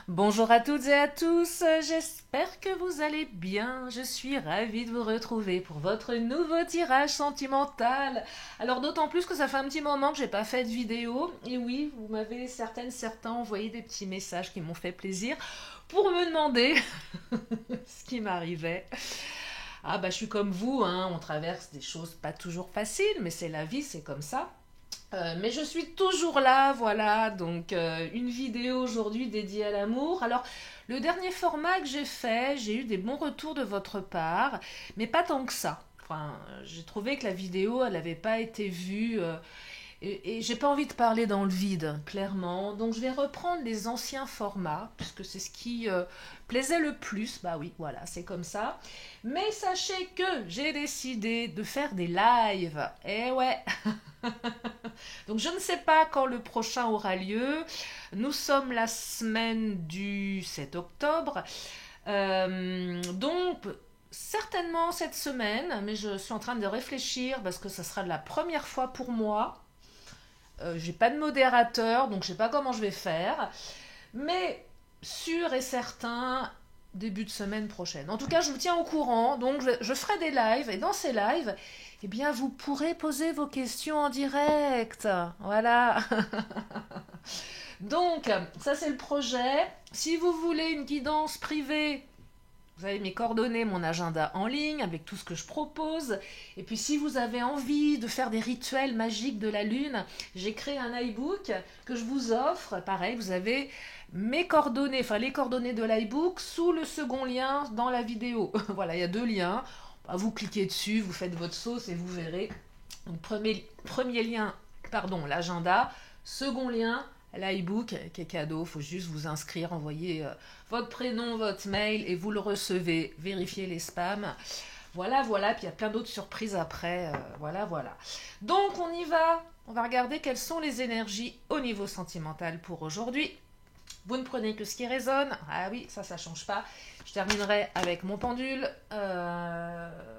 Bonjour à toutes et à tous, j'espère que vous allez bien. Je suis ravie de vous retrouver pour votre nouveau tirage sentimental. Alors d'autant plus que ça fait un petit moment que j'ai pas fait de vidéo. Et oui, vous m'avez certains envoyé des petits messages qui m'ont fait plaisir pour me demander ce qui m'arrivait. Ah bah je suis comme vous, hein, on traverse des choses pas toujours faciles, mais c'est la vie, c'est comme ça. Mais je suis toujours là, voilà, donc une vidéo aujourd'hui dédiée à l'amour. Alors, le dernier format que j'ai fait, j'ai eu des bons retours de votre part, mais pas tant que ça. Enfin, j'ai trouvé que la vidéo, elle n'avait pas été vue, et j'ai pas envie de parler dans le vide, clairement. Donc je vais reprendre les anciens formats, puisque c'est ce qui plaisait le plus. Bah oui, voilà, c'est comme ça. Mais sachez que j'ai décidé de faire des lives. Eh ouais. Donc je ne sais pas quand le prochain aura lieu. Nous sommes la semaine du 7 octobre. Donc certainement cette semaine, mais je suis en train de réfléchir parce que ça sera la première fois pour moi. J'ai pas de modérateur, donc je sais pas comment je vais faire. Mais sûr et certain, début de semaine prochaine. En tout cas, je vous tiens au courant. Donc, je ferai des lives. Et dans ces lives, eh bien, vous pourrez poser vos questions en direct. Voilà. Donc, ça, c'est le projet. Si vous voulez une guidance privée, vous avez mes coordonnées, mon agenda en ligne avec tout ce que je propose. Et puis si vous avez envie de faire des rituels magiques de la lune, j'ai créé un iBook que je vous offre. Pareil, vous avez mes coordonnées, enfin les coordonnées de l'iBook sous le second lien dans la vidéo. Voilà, il y a deux liens. Vous cliquez dessus, vous faites votre sauce et vous verrez. Donc premier lien, pardon, l'agenda. Second lien, l'iBook qui est cadeau. Il faut juste vous inscrire, envoyer votre prénom, votre mail et vous le recevez. Vérifiez les spams. Voilà, voilà. Puis il y a plein d'autres surprises après. Voilà, voilà. Donc on y va. On va regarder quelles sont les énergies au niveau sentimental pour aujourd'hui. Vous ne prenez que ce qui résonne. Ah oui, ça change pas. Je terminerai avec mon pendule,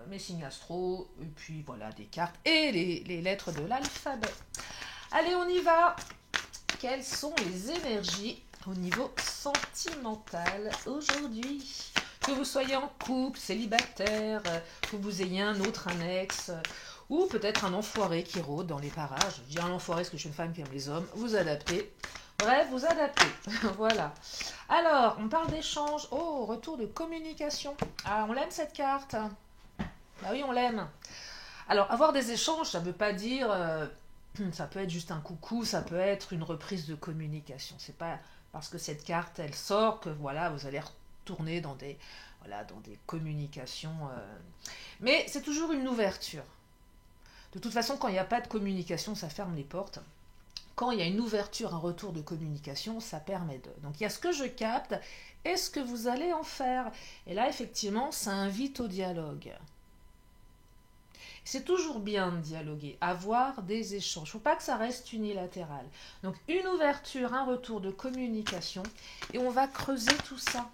mes signes astro, et puis voilà, des cartes et les lettres de l'alphabet. Allez, on y va. Quelles sont les énergies au niveau sentimental aujourd'hui? Que vous soyez en couple, célibataire, que vous ayez un autre annexe, ou peut-être un enfoiré qui rôde dans les parages. Je dis un enfoiré parce que je suis une femme qui aime les hommes. Vous adaptez. Bref, vous adaptez. Voilà. Alors, on parle d'échange. Oh, retour de communication. Ah, on l'aime cette carte. Bah oui, on l'aime. Alors, avoir des échanges, ça ne veut pas dire ça peut être juste un coucou, ça peut être une reprise de communication. C'est pas parce que cette carte elle sort que voilà vous allez retourner dans des voilà dans des communications. Mais c'est toujours une ouverture. De toute façon, quand il n'y a pas de communication, ça ferme les portes. Quand il y a une ouverture, un retour de communication, ça permet de. Donc il y a ce que je capte et ce que vous allez en faire. Et là, effectivement, ça invite au dialogue. C'est toujours bien de dialoguer, avoir des échanges. Il ne faut pas que ça reste unilatéral. Donc une ouverture, un retour de communication et on va creuser tout ça.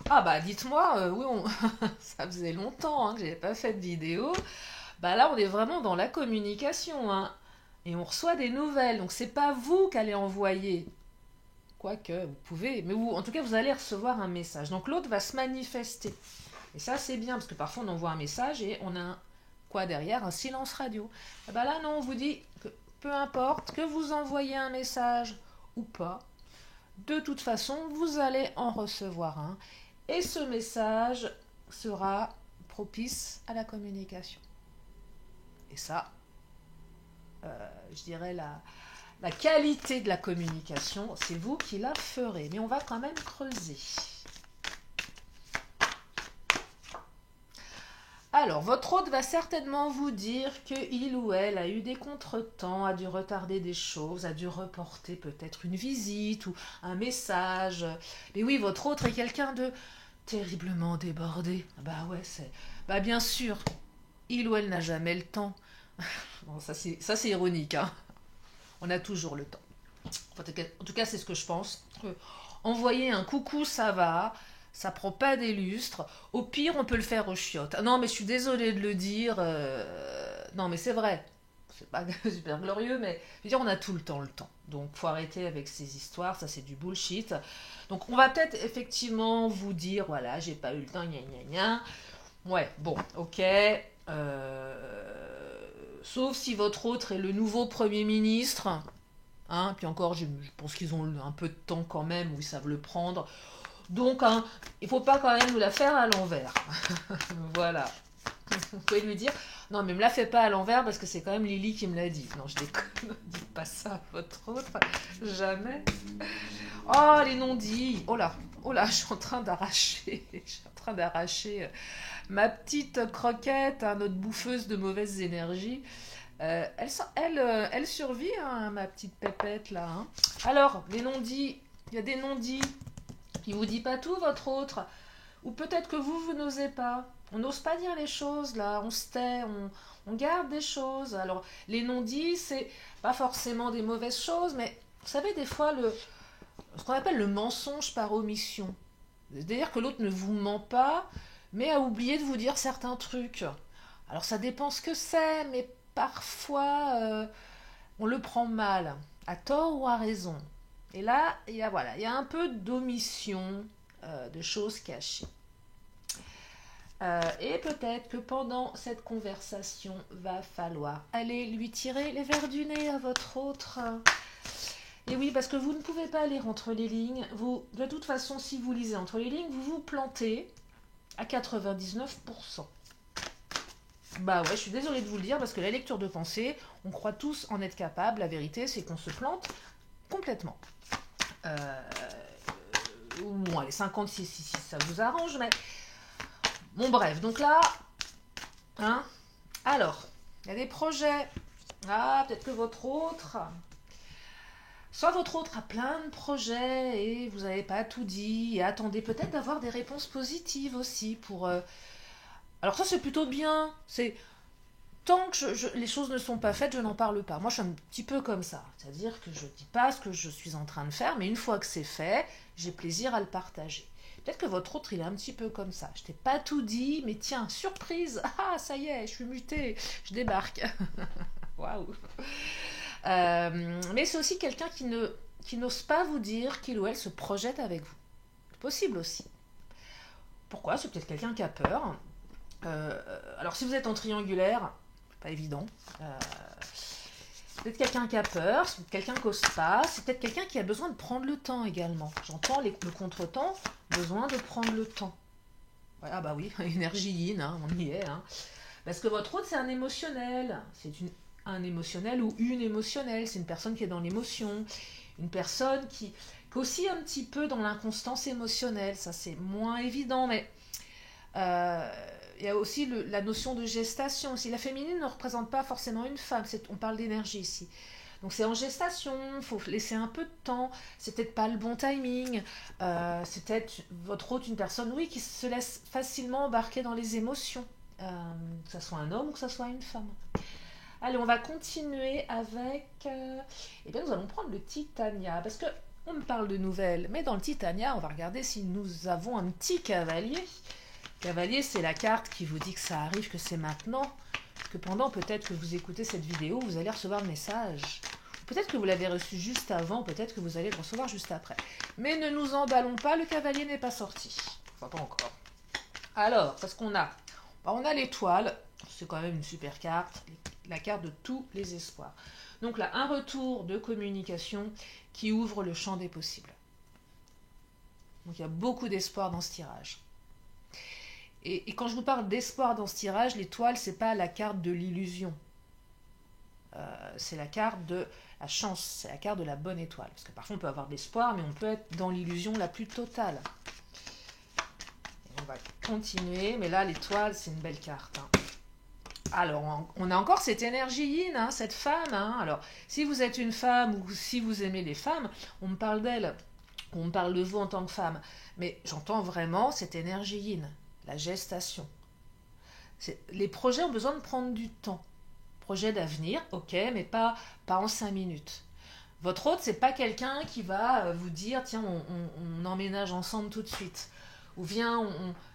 Ah bah dites-moi, oui, ça faisait longtemps que je n'avais pas fait de vidéo. Bah là on est vraiment dans la communication. Hein. Et on reçoit des nouvelles. Donc c'est pas vous qu'allez envoyer. Quoique, vous pouvez. Mais vous, en tout cas, vous allez recevoir un message. Donc l'autre va se manifester. Et ça, c'est bien, parce que parfois, on envoie un message et on a quoi derrière? Un silence radio. Et ben là, non, on vous dit que peu importe que vous envoyez un message ou pas, de toute façon, vous allez en recevoir un. Et ce message sera propice à la communication. Et ça, je dirais la qualité de la communication, c'est vous qui la ferez. Mais on va quand même creuser. Alors, votre hôte va certainement vous dire qu'il ou elle a eu des contretemps, a dû retarder des choses, a dû reporter peut-être une visite ou un message. Mais oui, votre hôte est quelqu'un de terriblement débordé. Bah ouais, c'est... Bah bien sûr, il ou elle n'a jamais le temps. Bon, ça c'est ironique, hein. On a toujours le temps. En tout cas, c'est ce que je pense. Envoyer un coucou, ça va. Ça prend pas des lustres. Au pire, on peut le faire aux chiottes. Ah non, mais je suis désolée de le dire. Non, mais c'est vrai. c'est pas super glorieux, mais je veux dire, on a tout le temps le temps. Donc, faut arrêter avec ces histoires, ça c'est du bullshit. Donc, on va peut-être effectivement vous dire, voilà, j'ai pas eu le temps, gna gna gna. Ouais, bon, ok. Sauf si votre autre est le nouveau Premier ministre. Hein, puis encore, je pense qu'ils ont un peu de temps quand même, où ils savent le prendre. Donc, hein, il faut pas quand même nous la faire à l'envers. Voilà. Vous pouvez lui dire, non mais me la fais pas à l'envers parce que c'est quand même Lily qui me l'a dit. Non, je déconne, ne dites pas ça à votre autre. Jamais. Oh, les non-dits. Oh là, je suis en train d'arracher. Je suis en train d'arracher ma petite croquette, hein, notre bouffeuse de mauvaises énergies. Elle survit, hein, ma petite pépette là. Hein. Alors, les non-dits, il y a des non-dits. Il vous dit pas tout, votre autre. Ou peut-être que vous n'osez pas. On n'ose pas dire les choses là, on se tait, on garde des choses. Alors, les non-dits, c'est pas forcément des mauvaises choses, mais vous savez, des fois, ce qu'on appelle le mensonge par omission. C'est-à-dire que l'autre ne vous ment pas, mais a oublié de vous dire certains trucs. Alors ça dépend ce que c'est, mais parfois on le prend mal, à tort ou à raison. Et là, il y a un peu d'omission, de choses cachées. Et peut-être que pendant cette conversation, va falloir aller lui tirer les verres du nez à votre autre. Et oui, parce que vous ne pouvez pas lire entre les lignes. Vous, de toute façon, si vous lisez entre les lignes, vous vous plantez à 99%. Bah ouais, je suis désolée de vous le dire, parce que la lecture de pensée, on croit tous en être capable. La vérité, c'est qu'on se plante complètement. Bon, allez, 56 si ça vous arrange, mais... Bon, bref, donc là... Hein. Alors, il y a des projets. Ah, peut-être que votre autre... Soit votre autre a plein de projets et vous n'avez pas tout dit. Et attendez peut-être d'avoir des réponses positives aussi pour... Alors ça, c'est plutôt bien. C'est... Tant que les choses ne sont pas faites, je n'en parle pas. Moi, je suis un petit peu comme ça. C'est-à-dire que je ne dis pas ce que je suis en train de faire, mais une fois que c'est fait, j'ai plaisir à le partager. Peut-être que votre autre, il est un petit peu comme ça. Je t'ai pas tout dit, mais tiens, surprise. Ah, ça y est, je suis mutée, je débarque. Waouh. Mais c'est aussi quelqu'un qui n'ose pas vous dire qu'il ou elle se projette avec vous. C'est possible aussi. Pourquoi? C'est peut-être quelqu'un qui a peur. Alors, si vous êtes en triangulaire, pas évident. C'est peut-être quelqu'un qui a peur, c'est peut-être quelqu'un qui n'ose pas, c'est peut-être quelqu'un qui a besoin de prendre le temps également. J'entends le contretemps, besoin de prendre le temps. Ouais, ah bah oui, énergie yin, hein, on y est. Hein. Parce que votre autre, c'est un émotionnel. Un émotionnel ou une émotionnelle. C'est une personne qui est dans l'émotion. Une personne qui est aussi un petit peu dans l'inconstance émotionnelle. Ça, c'est moins évident, mais... il y a aussi la notion de gestation. Si la féminine ne représente pas forcément une femme, on parle d'énergie ici. Donc c'est en gestation, il faut laisser un peu de temps, c'est peut-être pas le bon timing, c'est peut-être votre autre une personne, oui, qui se laisse facilement embarquer dans les émotions, que ce soit un homme ou que ce soit une femme. Allez, on va continuer avec... eh bien, nous allons prendre le Titania, parce que on me parle de nouvelles, mais dans le Titania, on va regarder si nous avons un petit cavalier. Cavalier, c'est la carte qui vous dit que ça arrive, que c'est maintenant. Que pendant peut-être que vous écoutez cette vidéo, vous allez recevoir le message. Peut-être que vous l'avez reçu juste avant, peut-être que vous allez le recevoir juste après. Mais ne nous emballons pas, le cavalier n'est pas sorti. Enfin, pas encore. Alors, qu'est-ce qu'on a? On a l'étoile, c'est quand même une super carte, la carte de tous les espoirs. Donc là, un retour de communication qui ouvre le champ des possibles. Donc il y a beaucoup d'espoir dans ce tirage. Et quand je vous parle d'espoir dans ce tirage, l'étoile, c'est pas la carte de l'illusion. C'est la carte de la chance, c'est la carte de la bonne étoile. Parce que parfois on peut avoir de l'espoir, mais on peut être dans l'illusion la plus totale. Et on va continuer, mais là l'étoile, c'est une belle carte. Hein. Alors, on a encore cette énergie yin, hein, cette femme. Hein. Alors, si vous êtes une femme ou si vous aimez les femmes, on me parle d'elle, on me parle de vous en tant que femme. Mais j'entends vraiment cette énergie yin. La gestation. Les projets ont besoin de prendre du temps. Projet d'avenir, ok, mais pas en 5 minutes. Votre hôte, c'est pas quelqu'un qui va vous dire, tiens, on emménage ensemble tout de suite. Ou viens,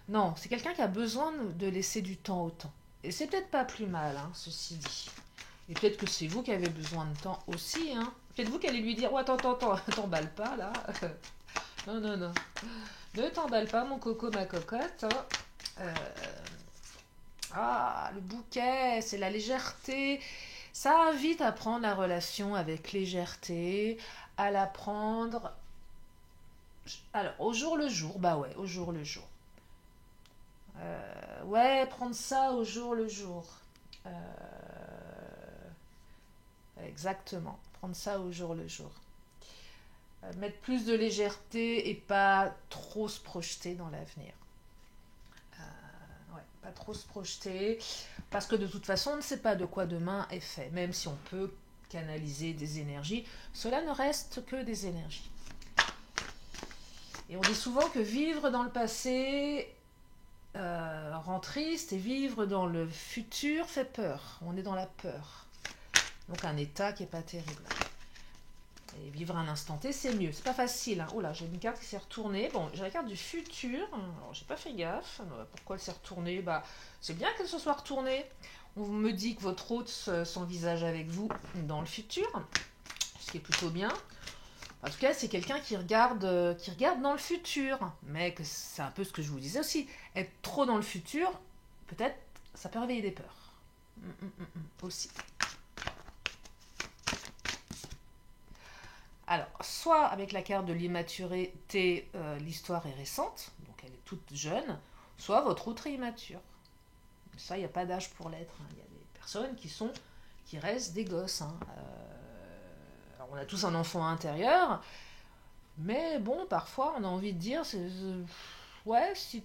Non, c'est quelqu'un qui a besoin de laisser du temps au temps. Et c'est peut-être pas plus mal, hein, ceci dit. Et peut-être que c'est vous qui avez besoin de temps aussi, hein. Peut-être vous qui allez lui dire, oh, attends, t'emballe pas là. Non, non, non. Ne t'emballe pas, mon coco, ma cocotte. Hein. Euh, Ah, le bouquet, c'est la légèreté. Ça invite à prendre la relation avec légèreté, à la prendre. Alors, au jour le jour, bah ouais, au jour le jour. Ouais, prendre ça au jour le jour. Euh, Exactement, prendre ça au jour le jour. Mettre plus de légèreté et pas trop se projeter dans l'avenir. Ouais, pas trop se projeter, parce que de toute façon, on ne sait pas de quoi demain est fait, même si on peut canaliser des énergies, cela ne reste que des énergies. Et on dit souvent que vivre dans le passé rend triste et vivre dans le futur fait peur. On est dans la peur. Donc un état qui n'est pas terrible. Et vivre un instant T, c'est mieux. C'est pas facile. Hein. Oh là, j'ai une carte qui s'est retournée. Bon, j'ai la carte du futur. Alors, j'ai pas fait gaffe. Pourquoi elle s'est retournée? Bah, c'est bien qu'elle se soit retournée. On me dit que votre hôte s'envisage avec vous dans le futur, ce qui est plutôt bien. En tout cas, c'est quelqu'un qui regarde dans le futur. Mais que c'est un peu ce que je vous disais aussi. Être trop dans le futur, peut-être, ça peut réveiller des peurs. Aussi. Alors, soit avec la carte de l'immaturité, l'histoire est récente, donc elle est toute jeune, soit votre autre est immature. Ça, il n'y a pas d'âge pour l'être. Il y a des personnes qui restent des gosses. Alors, on a tous un enfant intérieur, mais bon, parfois, on a envie de dire, ouais, si,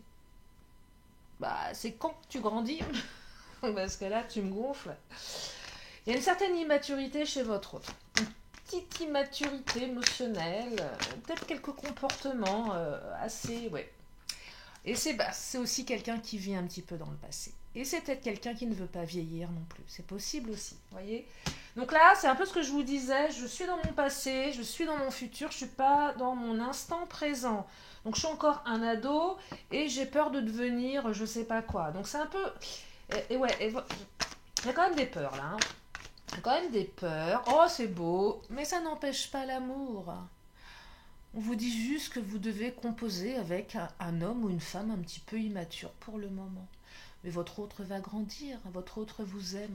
bah, c'est quand que tu grandis, parce que là, tu me gonfles. Il y a une certaine immaturité chez votre autre. Petite immaturité émotionnelle, peut-être quelques comportements assez... Ouais. Et c'est aussi quelqu'un qui vit un petit peu dans le passé. Et c'est peut-être quelqu'un qui ne veut pas vieillir non plus. C'est possible aussi, voyez. Donc là, c'est un peu ce que je vous disais. Je suis dans mon passé, je suis dans mon futur, je suis pas dans mon instant présent. Donc je suis encore un ado et j'ai peur de devenir je sais pas quoi. Donc c'est un peu... Et ouais, il y a quand même des peurs là, hein. Il y a quand même des peurs. Oh, c'est beau, mais ça n'empêche pas l'amour. On vous dit juste que vous devez composer avec un homme ou une femme un petit peu immature pour le moment. Mais votre autre va grandir, votre autre vous aime.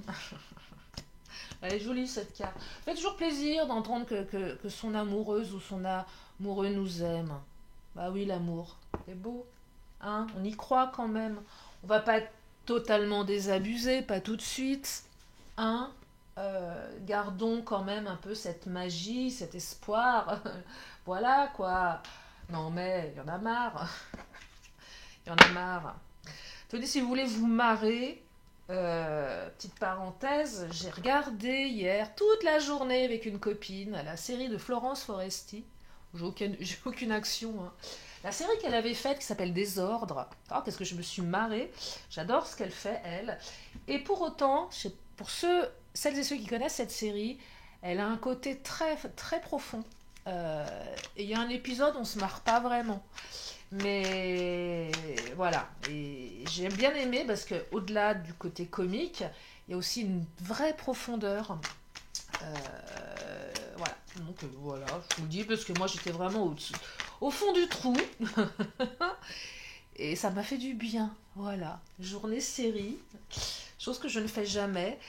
Elle est jolie cette carte. Ça fait toujours plaisir d'entendre que son amoureuse ou son amoureux nous aime. Bah oui, l'amour, c'est beau. Hein, on y croit quand même. On va pas être totalement désabusé, pas tout de suite. Hein, gardons quand même un peu cette magie, cet espoir. Voilà quoi. Non mais il y en a marre. Il y en a marre. Tenez, si vous voulez vous marrer, petite parenthèse, j'ai regardé hier toute la journée avec une copine la série de Florence Foresti. J'ai aucune action. Hein. La série qu'elle avait faite qui s'appelle Désordre. Oh, qu'est-ce que je me suis marrée. J'adore ce qu'elle fait, elle. Et pour autant, pour celles et ceux qui connaissent cette série, elle a un côté très, très profond. Et il y a un épisode, on ne se marre pas vraiment. Mais voilà. Et j'ai bien aimé parce qu'au-delà du côté comique, il y a aussi une vraie profondeur. Voilà. Donc voilà, je vous le dis parce que moi j'étais vraiment au fond du trou. Et ça m'a fait du bien. Voilà. Journée série. Chose que je ne fais jamais.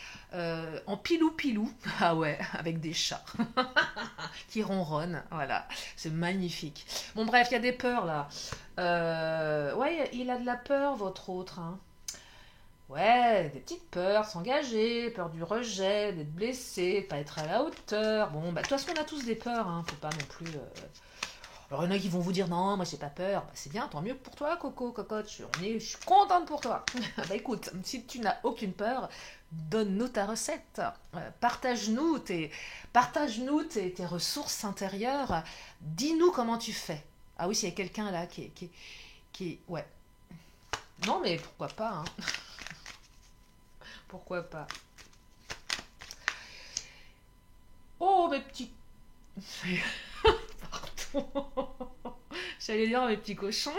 En pilou-pilou. Ah ouais, avec des chats. Qui ronronnent. Voilà. C'est magnifique. Bon, bref, il y a des peurs là. Ouais, il a de la peur, votre autre. Hein. Ouais, des petites peurs, s'engager, peur du rejet, d'être blessé, pas être à la hauteur. Bon, bah, de toute façon, on a tous des peurs. Hein. Faut pas non plus. Alors, il y en a qui vont vous dire non, moi j'ai pas peur. Bah, c'est bien, tant mieux pour toi, Coco, cocotte. Je suis contente pour toi. Bah écoute, si tu n'as aucune peur, donne-nous ta recette. Partage-nous tes ressources intérieures. Dis-nous comment tu fais. Ah oui, s'il y a quelqu'un là qui. Ouais. Non, mais pourquoi pas, hein. Pourquoi pas. Oh, mes petits. Pardon. J'allais dire mes petits cochons.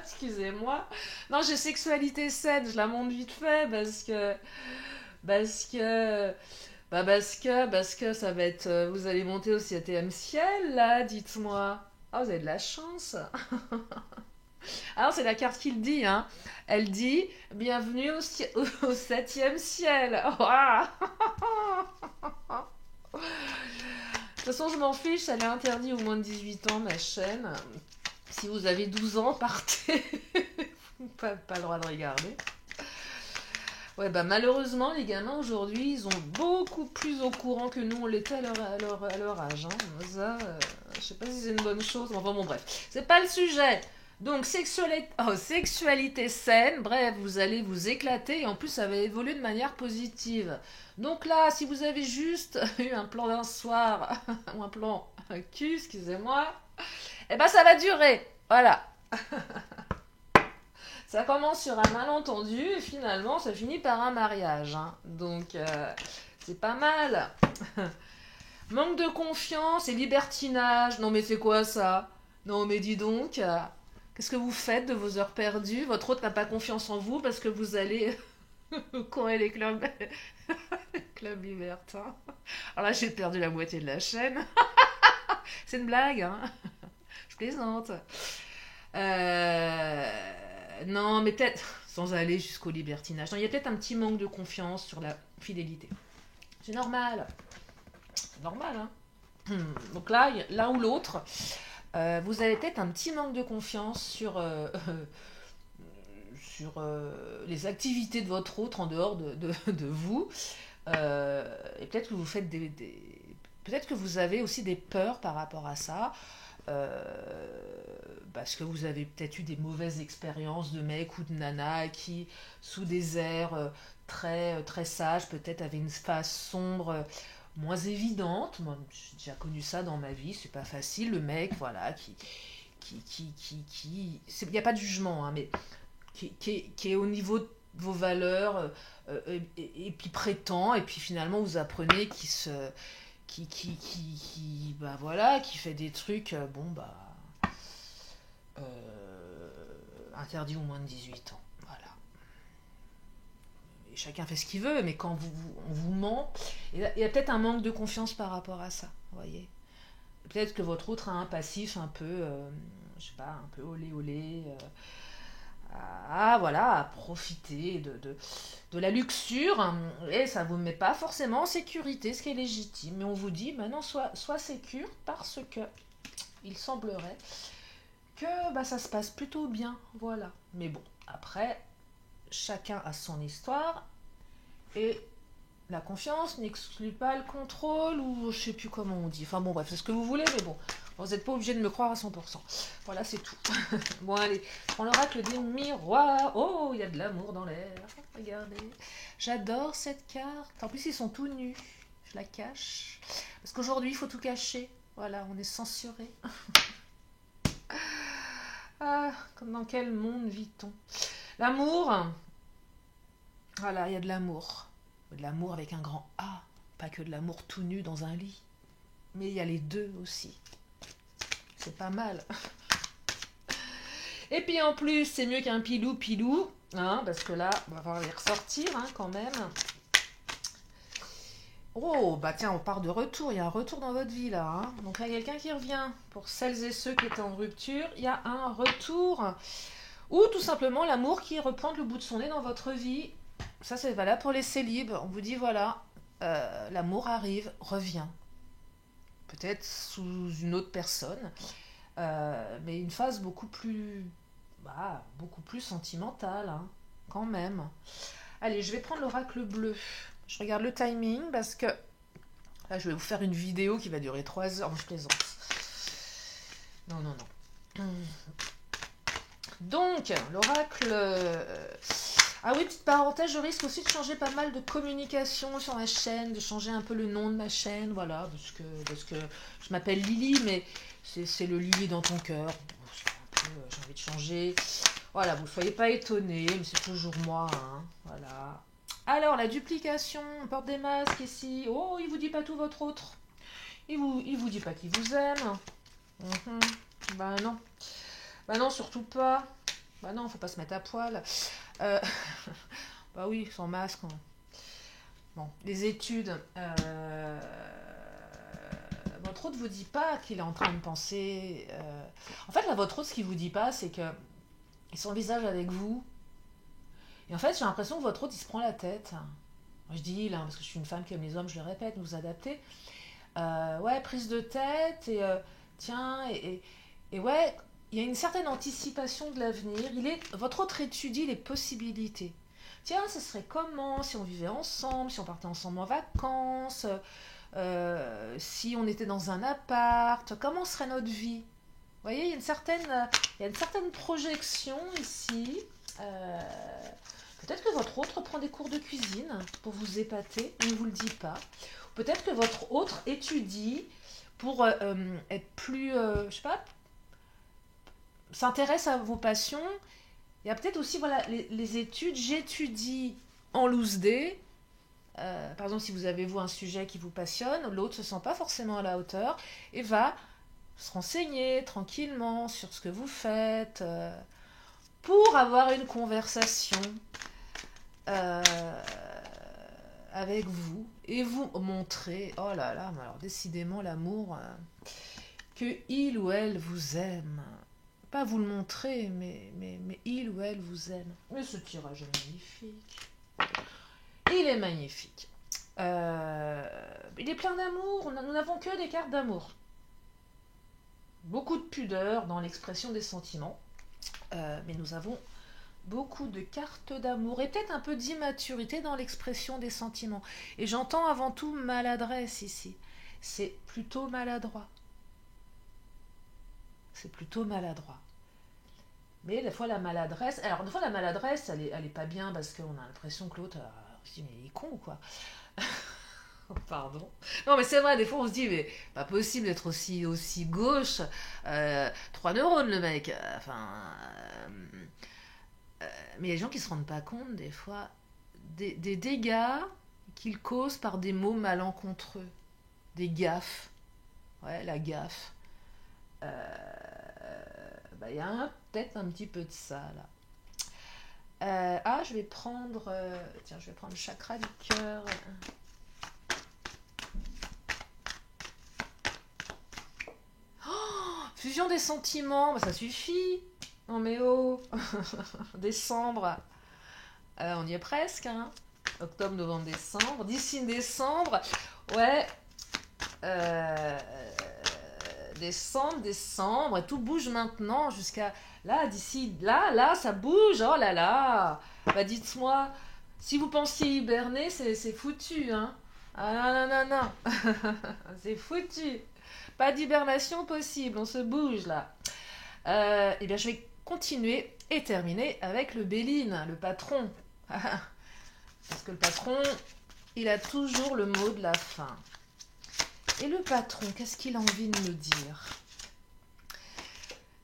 Excusez-moi. Non, j'ai sexualité saine, je la montre vite fait parce que Parce que, parce que ça va être, vous allez monter au 7e ciel, là, dites-moi. Ah, vous avez de la chance. Alors, c'est la carte qui le dit, hein. Elle dit, bienvenue au 7e ciel. Ouah. De toute façon, je m'en fiche, ça l'est interdit au moins de 18 ans, ma chaîne. Si vous avez 12 ans, partez. Pas le droit de regarder. Ouais, bah malheureusement, les gamins aujourd'hui, ils sont beaucoup plus au courant que nous, on l'était à leur âge. Hein. Ça, je sais pas si c'est une bonne chose, mais enfin bon, bref. C'est pas le sujet. Donc, sexualité saine, bref, vous allez vous éclater et en plus, ça va évoluer de manière positive. Donc là, si vous avez juste eu un plan d'un soir, ou un plan cul, excusez-moi, eh ben ça va durer. Voilà. Ça commence sur un malentendu et finalement ça finit par un mariage. Hein. Donc c'est pas mal. Manque de confiance et libertinage. Non mais c'est quoi ça? Non mais dis donc, qu'est-ce que vous faites de vos heures perdues? Votre hôte n'a pas confiance en vous parce que vous allez courir les clubs, clubs libertins. Alors là j'ai perdu la moitié de la chaîne. C'est une blague, hein. Je plaisante. Non, mais peut-être, sans aller jusqu'au libertinage, non, il y a peut-être un petit manque de confiance sur la fidélité. C'est normal. C'est normal, hein. Donc là, l'un ou l'autre, vous avez peut-être un petit manque de confiance sur les activités de votre autre en dehors de vous. Et peut-être que vous faites peut-être que vous avez aussi des peurs par rapport à ça. Parce que vous avez peut-être eu des mauvaises expériences de mecs ou de nanas qui, sous des airs très sages, peut-être avaient une face sombre moins évidente. Moi, j'ai déjà connu ça dans ma vie, c'est pas facile. Le mec, voilà, il n'y a pas de jugement, hein, mais qui est au niveau de vos valeurs et puis prétend, et puis finalement vous apprenez bah voilà, qui fait des trucs, bon bah, interdits au moins de 18 ans. Voilà. Et chacun fait ce qu'il veut, mais quand on vous ment, il y a peut-être un manque de confiance par rapport à ça, vous voyez. Peut-être que votre autre a un passif un peu, je sais pas, un peu olé olé, voilà, à profiter de la luxure, hein, et ça vous met pas forcément en sécurité, ce qui est légitime. Mais on vous dit, maintenant, sois sécure parce que il semblerait que bah, ça se passe plutôt bien, voilà. Mais bon, après, chacun a son histoire et la confiance n'exclut pas le contrôle ou je sais plus comment on dit. Enfin bon, bref, c'est ce que vous voulez, mais bon, vous n'êtes pas obligé de me croire à 100%. Voilà, c'est tout. Bon, allez, on l'oracle des miroirs. Oh, il y a de l'amour dans l'air. Regardez. J'adore cette carte. En plus, ils sont tout nus. Je la cache. Parce qu'aujourd'hui, il faut tout cacher. Voilà, on est censuré. Ah, dans quel monde vit-on? L'amour. Voilà, il y a de l'amour. De l'amour avec un grand A. Pas que de l'amour tout nu dans un lit. Mais il y a les deux aussi. C'est pas mal. Et puis en plus, c'est mieux qu'un pilou, hein, parce que là, on va voir les ressortir hein, quand même. Oh, bah tiens, on part de retour. Il y a un retour dans votre vie là. Hein. Donc il y a quelqu'un qui revient. Pour celles et ceux qui étaient en rupture, il y a un retour. Ou tout simplement l'amour qui repointe le bout de son nez dans votre vie. Ça, c'est valable pour les célibes. On vous dit voilà, l'amour arrive, revient. Peut-être sous une autre personne. Mais une phase beaucoup plus sentimentale, hein, quand même. Allez, je vais prendre l'oracle bleu. Je regarde le timing parce que là, je vais vous faire une vidéo qui va durer 3 heures. Je plaisante. Non, non, non. Donc, l'oracle... Ah oui, petite parenthèse, je risque aussi de changer pas mal de communication sur ma chaîne, de changer un peu le nom de ma chaîne, voilà, parce que je m'appelle Lily, mais c'est le Lily dans ton cœur. J'ai envie de changer. Voilà, vous ne soyez pas étonnés, mais c'est toujours moi, hein, voilà. Alors, la duplication, on porte des masques ici. Oh, il vous dit pas tout votre autre. Il vous dit pas qu'il vous aime. Bah non. Bah non, surtout pas. Bah non, faut pas se mettre à poil. Bah oui, sans masque. Hein. Bon, les études, votre hôte ne vous dit pas qu'il est en train de penser. En fait, là, votre hôte, ce qu'il vous dit pas, c'est que il s'envisage avec vous. Et en fait, j'ai l'impression que votre hôte, il se prend la tête. Moi, je dis, là, parce que je suis une femme qui aime les hommes, je le répète, vous adaptez. Ouais, prise de tête, et tiens, et ouais, il y a une certaine anticipation de l'avenir. Votre hôte étudie les possibilités. Tiens, ce serait comment si on vivait ensemble, si on partait ensemble en vacances, si on était dans un appart, comment serait notre vie? Vous voyez, il y a une certaine projection ici. Euh, Peut-être que votre autre prend des cours de cuisine pour vous épater, il ne vous le dit pas. Peut-être que votre autre étudie pour être plus, je sais pas, s'intéresse à vos passions. Il y a peut-être aussi voilà, les études. J'étudie en loose day. Par exemple, si vous avez vous un sujet qui vous passionne, l'autre ne se sent pas forcément à la hauteur et va se renseigner tranquillement sur ce que vous faites pour avoir une conversation euh, avec vous et vous montrer, oh là là, mais alors décidément l'amour, que il ou elle vous aime. Pas vous le montrer, mais il ou elle vous aime. Mais ce tirage est magnifique. Il est magnifique. Il est plein d'amour. Nous n'avons que des cartes d'amour. Beaucoup de pudeur dans l'expression des sentiments. Mais nous avons beaucoup de cartes d'amour et peut-être un peu d'immaturité dans l'expression des sentiments. Et j'entends avant tout maladresse ici. C'est plutôt maladroit. C'est plutôt maladroit. Mais des fois la maladresse, alors des fois la maladresse, elle est pas bien parce qu'on a l'impression que l'autre, on se dit mais il est con ou quoi? Pardon. Non mais c'est vrai, des fois on se dit mais pas possible d'être aussi gauche. 3 neurones le mec. Mais il y a des gens qui se rendent pas compte des fois des dégâts qu'ils causent par des mots malencontreux, des gaffes. Ouais, la gaffe. Il y a peut-être un petit peu de ça là. Je vais prendre, tiens, je vais prendre le chakra du cœur. Fusion des sentiments, ça suffit. Non mais oh, décembre, on y est presque, hein. Octobre, novembre, décembre. D'ici décembre, ouais. Euh, décembre, et tout bouge maintenant jusqu'à là, d'ici là, ça bouge. Oh là là. Bah dites-moi, si vous pensiez hiberner, c'est foutu, hein. Ah non, non, non, non. C'est foutu. Pas d'hibernation possible, on se bouge là. Eh bien, je vais continuer et terminer avec le Béline, le patron. Parce que le patron, il a toujours le mot de la fin. Et le patron, qu'est-ce qu'il a envie de nous dire?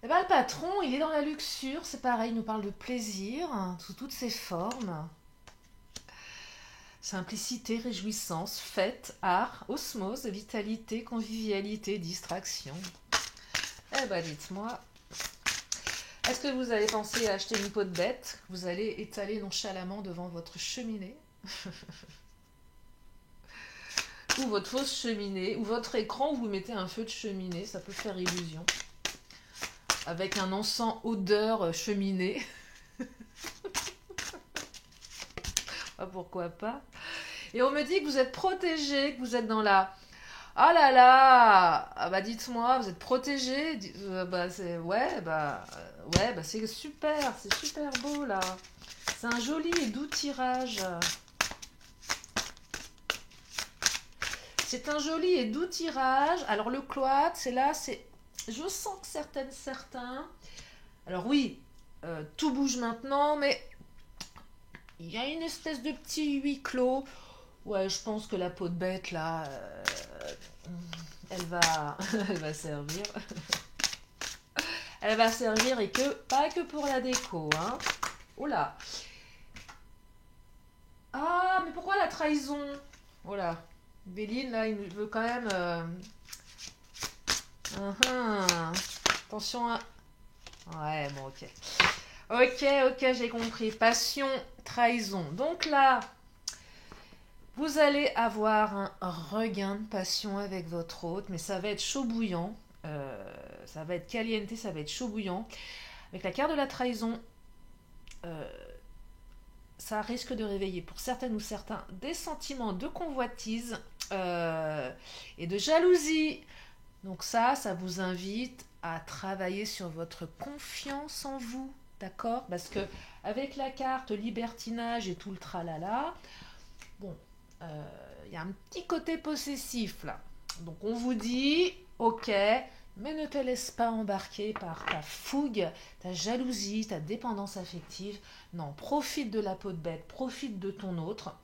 Eh bien, le patron, il est dans la luxure, c'est pareil, il nous parle de plaisir, sous toutes ses formes. Simplicité, réjouissance, fête, art, osmose, vitalité, convivialité, distraction. Eh ben, dites-moi, est-ce que vous avez pensé à acheter une peau de bête que vous allez étaler nonchalamment devant votre cheminée? Ou votre fausse cheminée, ou votre écran où vous mettez un feu de cheminée, ça peut faire illusion. Avec un encens odeur cheminée. Pourquoi pas. Et on me dit que vous êtes protégé, que vous êtes dans la... Ah là là. Ah bah dites-moi, vous êtes protégé. C'est super beau là. C'est un joli et doux tirage. C'est un joli et doux tirage. Alors le cloître, c'est là, c'est... Je sens que certains... Alors oui, tout bouge maintenant, mais il y a une espèce de petit huis clos. Ouais, je pense que la peau de bête, là, elle va, elle va servir. Elle va servir et que pas que pour la déco, hein. Oh là. Ah, mais pourquoi la trahison? Oh là. Béline, là, il veut quand même... Attention à... Ouais, bon, ok. Ok, j'ai compris. Passion, trahison. Donc là, Vous allez avoir un regain de passion avec votre hôte, mais ça va être chaud bouillant. Ça va être caliente, ça va être chaud bouillant. Avec la carte de la trahison, euh, ça risque de réveiller pour certaines ou certains des sentiments de convoitise et de jalousie. Donc ça vous invite à travailler sur votre confiance en vous, d'accord? Parce que avec la carte libertinage et tout le tralala, bon, il y a un petit côté possessif là. Donc on vous dit, ok, mais ne te laisse pas embarquer par ta fougue, ta jalousie, ta dépendance affective. Non, profite de la peau de bête, profite de ton autre.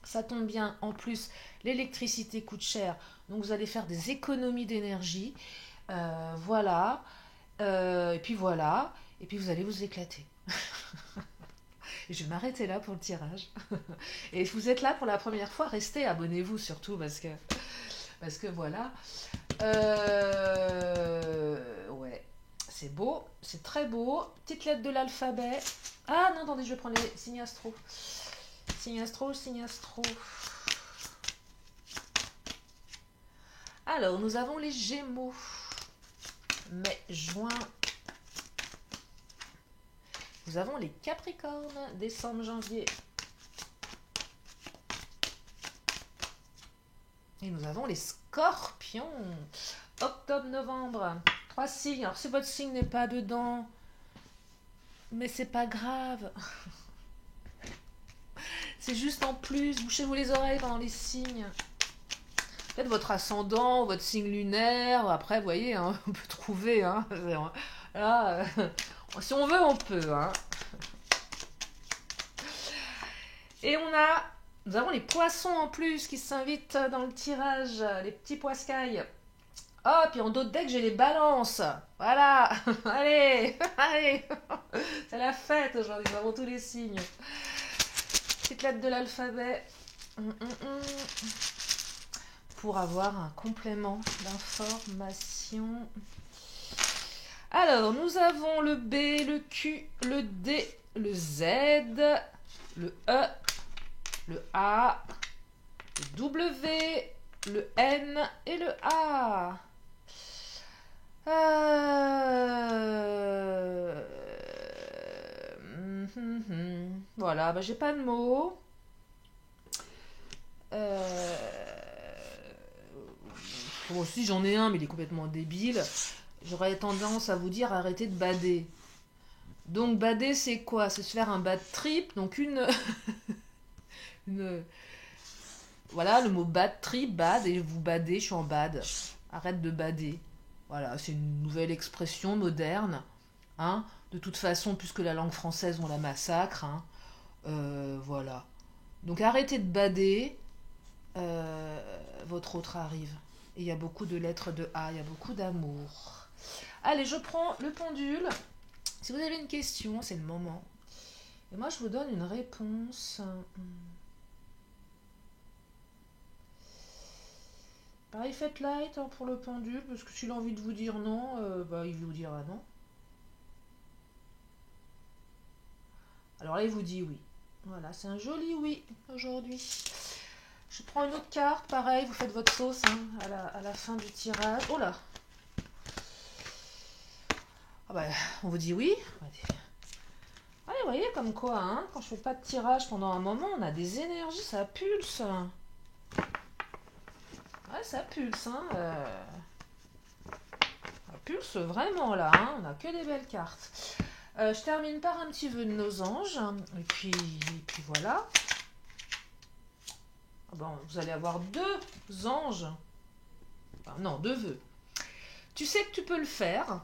Ça tombe bien, en plus, l'électricité coûte cher, donc vous allez faire des économies d'énergie. Voilà. Et puis voilà. Et puis vous allez vous éclater. Et je vais m'arrêter là pour le tirage. Et si vous êtes là pour la première fois, restez, abonnez-vous surtout parce que voilà. Ouais, c'est beau, c'est très beau. Petite lettre de l'alphabet. Ah non, attendez, je vais prendre les signes astro. Signe astro, signe astro. Alors, nous avons les Gémeaux. Mai, juin. Nous avons les Capricornes. Décembre, janvier. Et nous avons les Scorpions. Octobre, novembre. 3 signes. Alors, si votre signe n'est pas dedans, mais c'est pas grave. C'est juste en plus. Bouchez-vous les oreilles pendant les signes. Faites votre ascendant, votre signe lunaire. Après, vous voyez, hein, on peut trouver. Hein, là, si on veut, on peut. Hein. Et nous avons les poissons en plus qui s'invitent dans le tirage. Les petits poiscailles. Oh, puis en dos de deck, j'ai les balances. Voilà. Allez, allez. C'est la fête aujourd'hui. Nous avons tous les signes. Petite lettre de l'alphabet. Pour avoir un complément d'information. Alors, nous avons le B, le Q, le D, le Z, le E, le A, le W, le N et le A. Voilà, bah, j'ai pas de mots. Bon, si j'en ai un, mais il est complètement débile. J'aurais tendance à vous dire arrêtez de bader. Donc bader, c'est quoi? C'est se faire un bad trip, donc une... Voilà, le mot bad trip, bad, et vous badez, je suis en bad. Arrête de bader. Voilà, c'est une nouvelle expression moderne. Hein. De toute façon, puisque la langue française, on la massacre. Hein. Voilà. Donc arrêtez de bader. Votre autre arrive. Et il y a beaucoup de lettres de A, il y a beaucoup d'amour. Allez, je prends le pendule. Si vous avez une question, c'est le moment. Et moi, je vous donne une réponse. Pareil, faites light hein, pour le pendule, parce que s'il a envie de vous dire non, il vous dira non. Alors là, il vous dit oui. Voilà, c'est un joli oui aujourd'hui. Je prends une autre carte, pareil, vous faites votre sauce hein, à la fin du tirage. Oh là! Ah bah, on vous dit oui. Allez, vous voyez comme quoi, hein, quand je fais pas de tirage pendant un moment, on a des énergies, ça pulse. Ouais, ça pulse, hein. Ça pulse vraiment là, hein. On a que des belles cartes. Je termine par un petit vœu de nos anges. Et puis voilà. Bon, vous allez avoir 2 anges. Enfin, non, 2 vœux. Tu sais que tu peux le faire.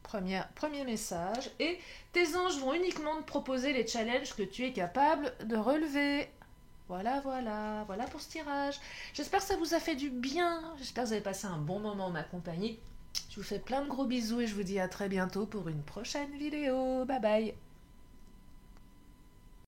Premier message. Et tes anges vont uniquement te proposer les challenges que tu es capable de relever. Voilà pour ce tirage. J'espère que ça vous a fait du bien. J'espère que vous avez passé un bon moment en ma compagnie. Je vous fais plein de gros bisous et je vous dis à très bientôt pour une prochaine vidéo. Bye bye.